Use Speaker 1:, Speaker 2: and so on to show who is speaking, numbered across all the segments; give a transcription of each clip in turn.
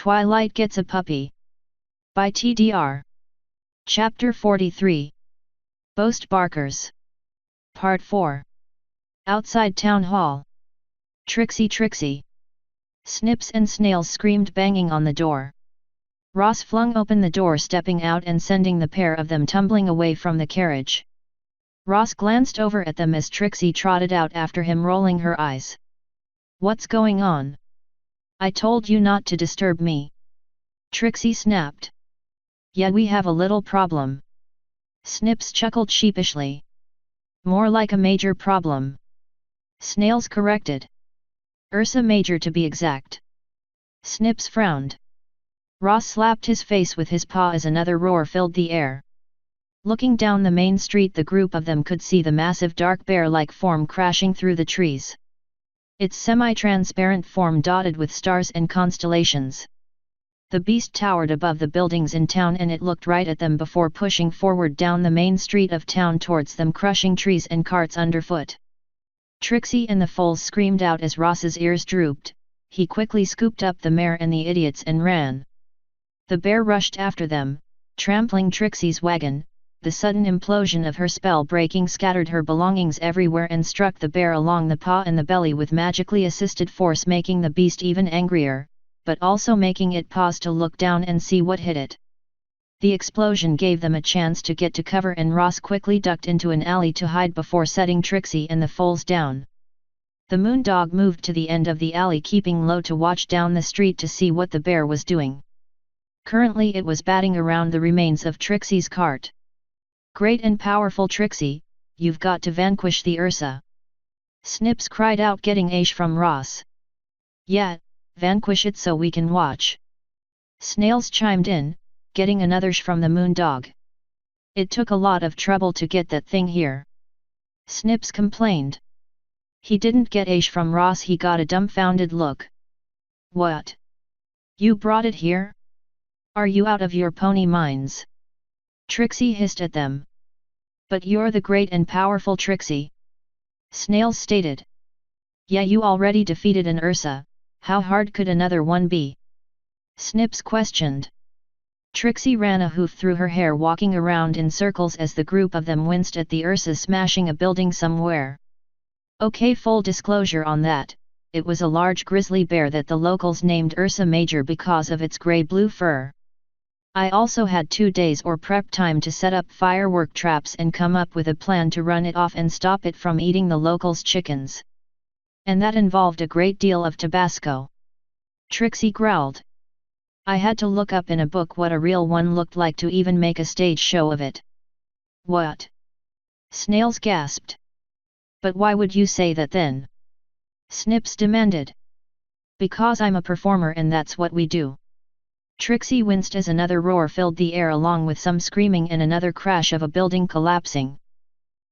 Speaker 1: Twilight Gets a Puppy. By TDR. Chapter 43. Boast Barkers. Part 4. Outside Town Hall. Trixie, Trixie. Snips and Snails screamed, banging on the door. Ross flung open the door, stepping out and sending the pair of them tumbling away from the carriage. Ross glanced over at them as Trixie trotted out after him, rolling her eyes. "What's going on? I told you not to disturb me," Trixie snapped. "Yeah, we have a little problem." Snips chuckled sheepishly. "More like a major problem," Snails corrected. "Ursa Major to be exact." Snips frowned. Ross slapped his face with his paw as another roar filled the air. Looking down the main street, the group of them could see the massive dark bear-like form crashing through the trees. Its semi-transparent form dotted with stars and constellations. The beast towered above the buildings in town, and it looked right at them before pushing forward down the main street of town towards them, crushing trees and carts underfoot. Trixie and the foals screamed out as Ross's ears drooped. He quickly scooped up the mare and the idiots and ran. The bear rushed after them, trampling Trixie's wagon. The sudden implosion of her spell breaking scattered her belongings everywhere and struck the bear along the paw and the belly with magically assisted force, making the beast even angrier, but also making it pause to look down and see what hit it. The explosion gave them a chance to get to cover, and Ross quickly ducked into an alley to hide before setting Trixie and the foals down. The moondog moved to the end of the alley, keeping low to watch down the street to see what the bear was doing. Currently it was batting around the remains of Trixie's cart. "Great and powerful Trixie, you've got to vanquish the Ursa," Snips cried out, getting ash from Ross. "Yeah, vanquish it so we can watch," Snails chimed in, getting another sh from the moondog. "It took a lot of trouble to get that thing here," Snips complained. He didn't get ash from Ross, he got a dumbfounded look. "What? You brought it here? Are you out of your pony minds?" Trixie hissed at them. "But you're the great and powerful Trixie," Snails stated. "Yeah, you already defeated an Ursa, how hard could another one be?" Snips questioned. Trixie ran a hoof through her hair, walking around in circles as the group of them winced at the Ursa smashing a building somewhere. "Okay, full disclosure on that, it was a large grizzly bear that the locals named Ursa Major because of its grey-blue fur. I also had 2 days or prep time to set up firework traps and come up with a plan to run it off and stop it from eating the locals' chickens. And that involved a great deal of Tabasco," Trixie growled. "I had to look up in a book what a real one looked like to even make a stage show of it." "What?" Snails gasped. "But why would you say that then?" Snips demanded. "Because I'm a performer and that's what we do." Trixie winced as another roar filled the air, along with some screaming and another crash of a building collapsing.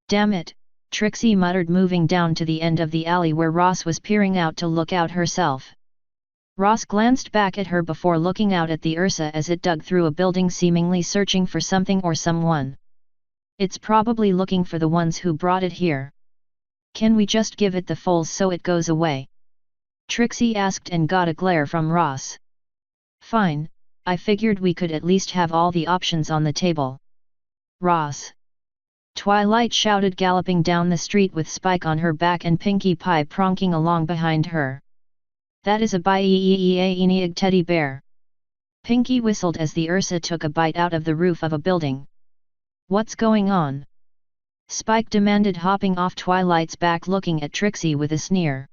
Speaker 1: "Damn it," Trixie muttered, moving down to the end of the alley where Ross was peering out to look out herself. Ross glanced back at her before looking out at the Ursa as it dug through a building, seemingly searching for something or someone. "It's probably looking for the ones who brought it here. Can we just give it the foals so it goes away?" Trixie asked and got a glare from Ross. "Fine, I figured we could at least have all the options on the table." "Ross!" Twilight shouted, galloping down the street with Spike on her back and Pinkie Pie pronking along behind her. "That is a Bieeeeeeeg teddy bear." Pinkie whistled as the Ursa took a bite out of the roof of a building. "What's going on?" Spike demanded, hopping off Twilight's back, looking at Trixie with a sneer.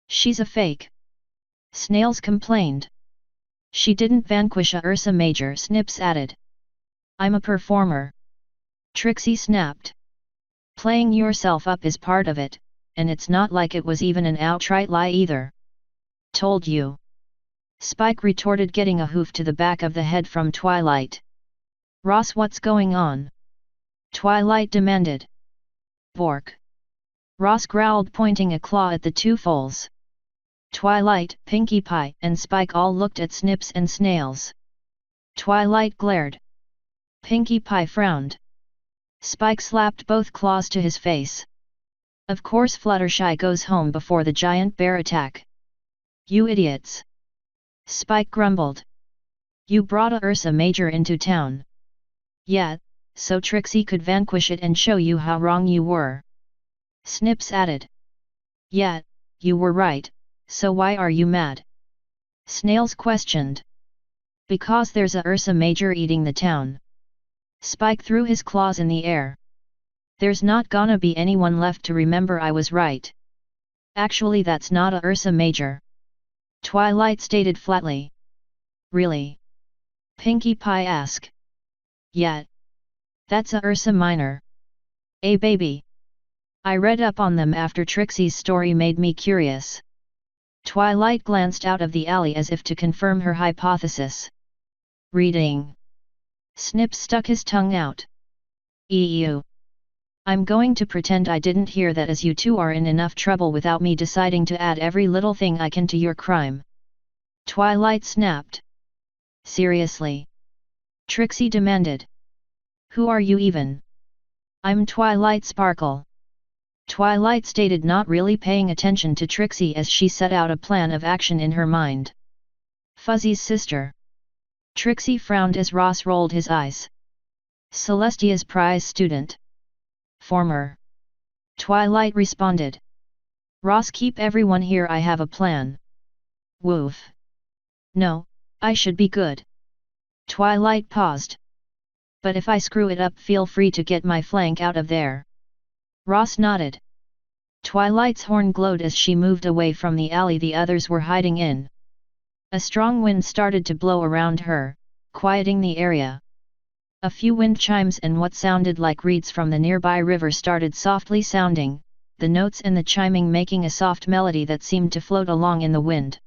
Speaker 1: "She's a fake," Snails complained. "She didn't vanquish a Ursa Major," Snips added. "I'm a performer," Trixie snapped. "Playing yourself up is part of it, and it's not like it was even an outright lie either." "Told you," Spike retorted, getting a hoof to the back of the head from Twilight. "Ross, what's going on?" Twilight demanded. "Bork," Ross growled, pointing a claw at the two foals. Twilight, Pinkie Pie, and Spike all looked at Snips and Snails. Twilight glared. Pinkie Pie frowned. Spike slapped both claws to his face. "Of course Fluttershy goes home before the giant bear attack. You idiots! Spike grumbled. You brought a Ursa Major into town. Yeah, so Trixie could vanquish it and show you how wrong you were. Snips added. Yeah, you were right, so why are you mad? Snails questioned. Because there's a Ursa Major eating the town. Spike threw his claws in the air. There's not gonna be anyone left to remember I was right. Actually, that's not a Ursa Major. Twilight stated flatly. Really? Pinkie Pie asked. Yeah. That's a Ursa Minor. Baby. I read up on them after Trixie's story made me curious. Twilight glanced out of the alley as if to confirm her hypothesis. Reading. Snip stuck his tongue out. Ew. I'm going to pretend I didn't hear that, as you two are in enough trouble without me deciding to add every little thing I can to your crime. Twilight snapped. Seriously? Trixie demanded. Who are you even? I'm Twilight Sparkle. Twilight stated, not really paying attention to Trixie as she set out a plan of action in her mind. Fuzzy's sister. Trixie frowned as Ross rolled his eyes. Celestia's prize student. Former. Twilight responded. Ross, keep everyone here, I have a plan. Woof. No, I should be good. Twilight paused. But if I screw it up, feel free to get my flank out of there. Ross nodded. Twilight's horn glowed as she moved away from the alley the others were hiding in. A strong wind started to blow around her, quieting the area. A few wind chimes and what sounded like reeds from the nearby river started softly sounding, the notes and the chiming making a soft melody that seemed to float along in the wind.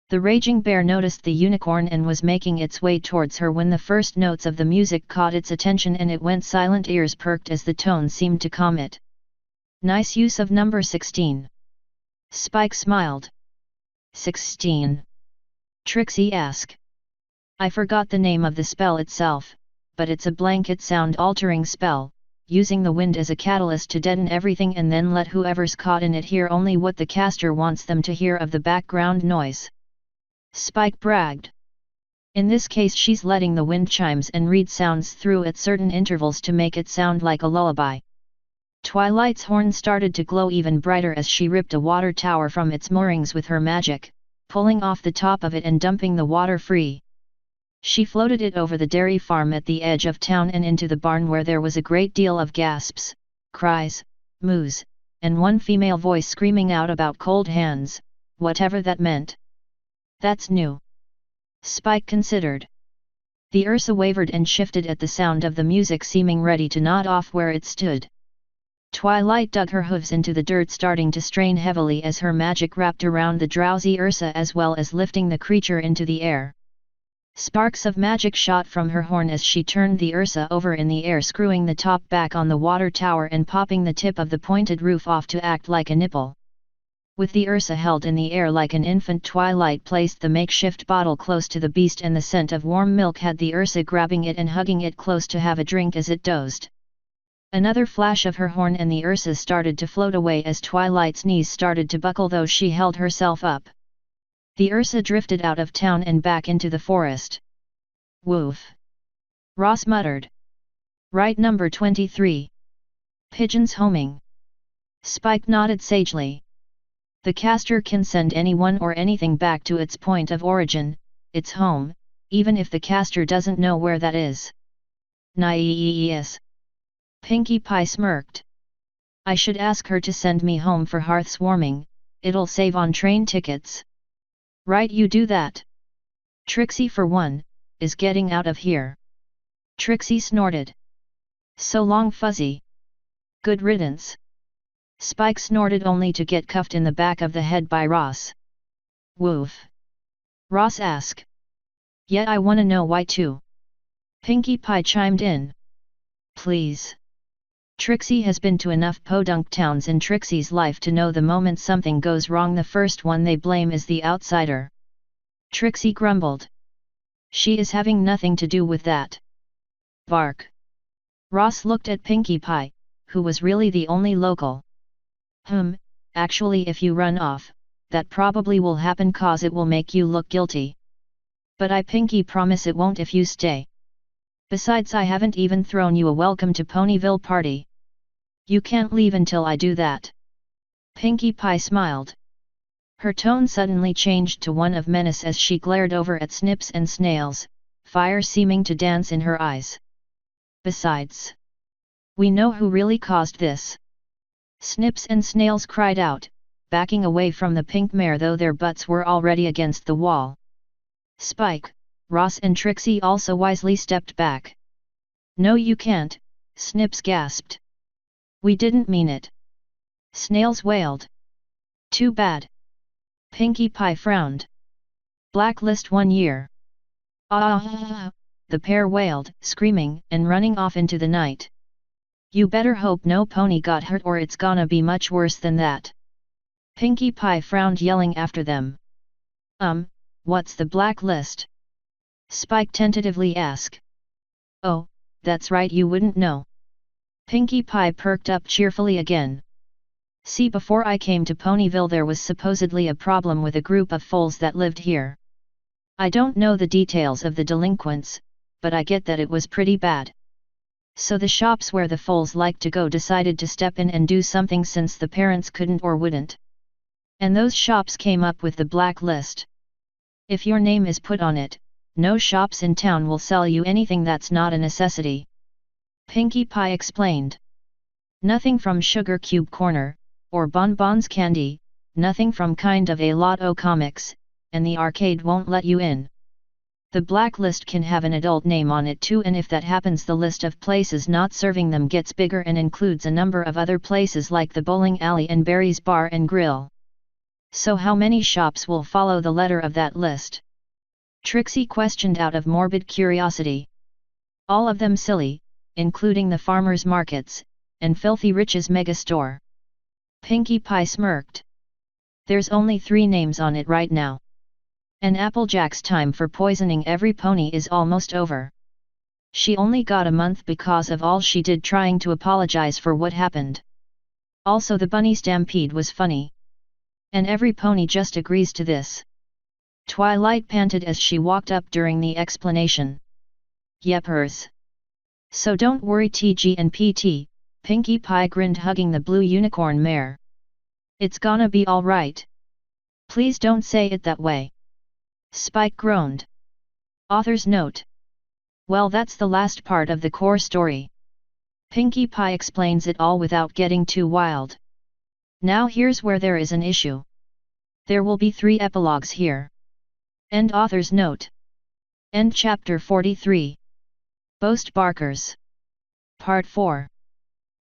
Speaker 1: The raging bear noticed the unicorn and was making its way towards her when the first notes of the music caught its attention, and it went silent, ears perked as the tone seemed to calm it. Nice use of number 16. Spike smiled. 16. Trixie asked. I forgot the name of the spell itself, but it's a blanket sound-altering spell, using the wind as a catalyst to deaden everything and then let whoever's caught in it hear only what the caster wants them to hear of the background noise. Spike bragged. In this case, she's letting the wind chimes and reed sounds through at certain intervals to make it sound like a lullaby. Twilight's horn started to glow even brighter as she ripped a water tower from its moorings with her magic, pulling off the top of it and dumping the water free. She floated it over the dairy farm at the edge of town and into the barn, where there was a great deal of gasps, cries, moos, and one female voice screaming out about cold hands, whatever that meant. That's new. Spike considered. The Ursa wavered and shifted at the sound of the music, seeming ready to nod off where it stood. Twilight dug her hooves into the dirt, starting to strain heavily as her magic wrapped around the drowsy Ursa as well as lifting the creature into the air. Sparks of magic shot from her horn as she turned the Ursa over in the air, screwing the top back on the water tower and popping the tip of the pointed roof off to act like a nipple. With the Ursa held in the air like an infant, Twilight placed the makeshift bottle close to the beast, and the scent of warm milk had the Ursa grabbing it and hugging it close to have a drink as it dozed. Another flash of her horn and the Ursa started to float away as Twilight's knees started to buckle, though she held herself up. The Ursa drifted out of town and back into the forest. Woof. Ross muttered. Right, number 23. Pigeons homing. Spike nodded sagely. The caster can send anyone or anything back to its point of origin, its home, even if the caster doesn't know where that is. Nice. Pinkie Pie smirked. I should ask her to send me home for hearths warming, it'll save on train tickets. Right, you do that. Trixie, for one, is getting out of here. Trixie snorted. So long, Fuzzy. Good riddance. Spike snorted, only to get cuffed in the back of the head by Ross. Woof. Ross asked. Yet I wanna know why too. Pinkie Pie chimed in. Please. Trixie has been to enough podunk towns in Trixie's life to know the moment something goes wrong, the first one they blame is the outsider. Trixie grumbled. She is having nothing to do with that. Bark. Ross looked at Pinkie Pie, who was really the only local. Actually, if you run off, that probably will happen, cause it will make you look guilty, But I pinky promise it won't if you stay. Besides, I haven't even thrown you a welcome to Ponyville party. You can't leave until I do that. Pinkie Pie smiled. Her tone suddenly changed to one of menace as she glared over at Snips and Snails, fire seeming to dance in her eyes. Besides, we know who really caused this. Snips and Snails cried out, backing away from the pink mare though their butts were already against the wall. Spike, Ross and Trixie also wisely stepped back. No, you can't, Snips gasped. We didn't mean it. Snails wailed. Too bad. Pinkie Pie frowned. Blacklist 1 year. Ah! The pair wailed, screaming and running off into the night. You better hope no pony got hurt or it's gonna be much worse than that. Pinkie Pie frowned, yelling after them. What's the blacklist? Spike tentatively asked. Oh, that's right, you wouldn't know. Pinkie Pie perked up cheerfully again. See, before I came to Ponyville there was supposedly a problem with a group of foals that lived here. I don't know the details of the delinquents, but I get that it was pretty bad. So the shops where the foals like to go decided to step in and do something since the parents couldn't or wouldn't. And those shops came up with the blacklist. If your name is put on it, no shops in town will sell you anything that's not a necessity. Pinkie Pie explained. Nothing from Sugar Cube Corner, or Bonbons Candy, nothing from Kind of a Lotto Comics, and the arcade won't let you in. The blacklist can have an adult name on it too, and if that happens the list of places not serving them gets bigger and includes a number of other places like the bowling alley and Barry's Bar and Grill. So how many shops will follow the letter of that list? Trixie questioned out of morbid curiosity. All of them, silly, including the farmers' markets, and Filthy Rich's megastore. Pinkie Pie smirked. There's only 3 names on it right now. And Applejack's time for poisoning every pony is almost over. She only got a month because of all she did trying to apologize for what happened. Also, the bunny stampede was funny. And every pony just agrees to this. Twilight panted as she walked up during the explanation. Yepers. So don't worry TG and PT, Pinkie Pie grinned, hugging the blue unicorn mare. It's gonna be all right. Please don't say it that way. Spike groaned. Author's note. Well, that's the last part of the core story. Pinkie Pie explains it all without getting too wild. Now here's where there is an issue. There will be 3 epilogues here. End author's note. End chapter 43. Boast Barkers. Part 4.